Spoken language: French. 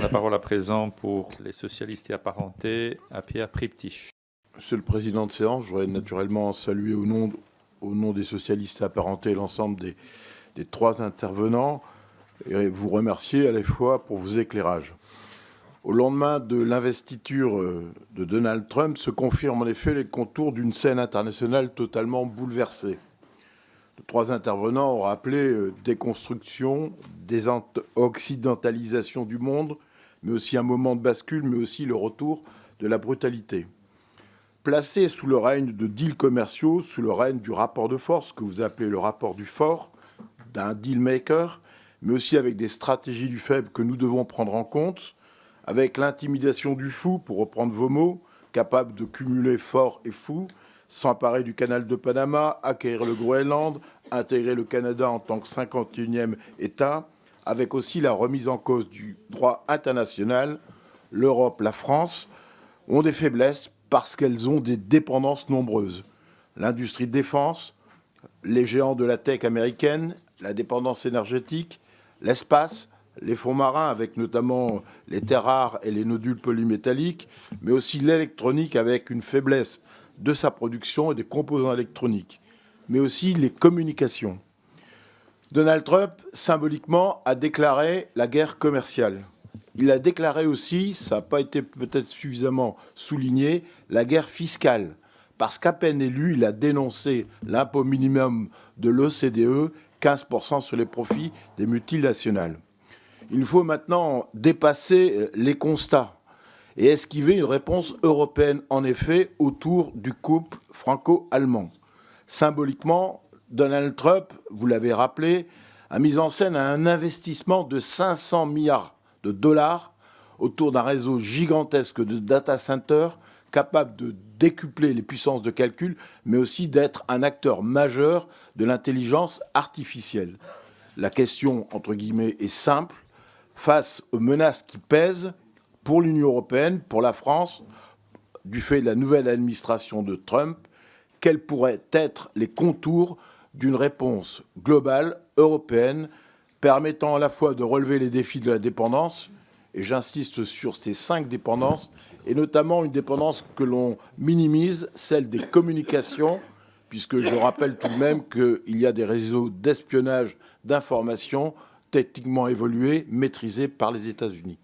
La parole à présent pour les socialistes et apparentés à Pierre Priptich. Monsieur le président de séance, je voudrais naturellement saluer au nom des socialistes et apparentés l'ensemble des trois intervenants et vous remercier à la fois pour vos éclairages. Au lendemain de l'investiture de Donald Trump se confirment en effet les contours d'une scène internationale totalement bouleversée. Les trois intervenants ont rappelé déconstruction, occidentalisation du monde, mais aussi un moment de bascule, mais aussi le retour de la brutalité. Placé sous le règne de deals commerciaux, sous le règne du rapport de force, que vous appelez le rapport du fort, d'un deal maker, mais aussi avec des stratégies du faible que nous devons prendre en compte, avec l'intimidation du fou, pour reprendre vos mots, capable de cumuler fort et fou, s'emparer du canal de Panama, acquérir le Groenland, intégrer le Canada en tant que 51e État, avec aussi la remise en cause du droit international. L'Europe, la France ont des faiblesses parce qu'elles ont des dépendances nombreuses. L'industrie de défense, les géants de la tech américaine, la dépendance énergétique, l'espace, les fonds marins avec notamment les terres rares et les nodules polymétalliques, mais aussi l'électronique avec une faiblesse de sa production et des composants électroniques, mais aussi les communications. Donald Trump, symboliquement, a déclaré la guerre commerciale. Il a déclaré aussi, ça n'a pas été peut-être suffisamment souligné, la guerre fiscale. Parce qu'à peine élu, il a dénoncé l'impôt minimum de l'OCDE, 15% sur les profits des multinationales. Il faut maintenant dépasser les constats et esquiver une réponse européenne, en effet, autour du couple franco-allemand. Symboliquement, Donald Trump, vous l'avez rappelé, a mis en scène un investissement de 500 milliards de dollars autour d'un réseau gigantesque de data centers capable de décupler les puissances de calcul, mais aussi d'être un acteur majeur de l'intelligence artificielle. La question, entre guillemets, est simple. Face aux menaces qui pèsent pour l'Union européenne, pour la France, du fait de la nouvelle administration de Trump, quels pourraient être les contours d'une réponse globale européenne permettant à la fois de relever les défis de la dépendance, et j'insiste sur ces 5 dépendances, et notamment une dépendance que l'on minimise, celle des communications, puisque je rappelle tout de même qu'il y a des réseaux d'espionnage d'informations techniquement évolués, maîtrisés par les États-Unis.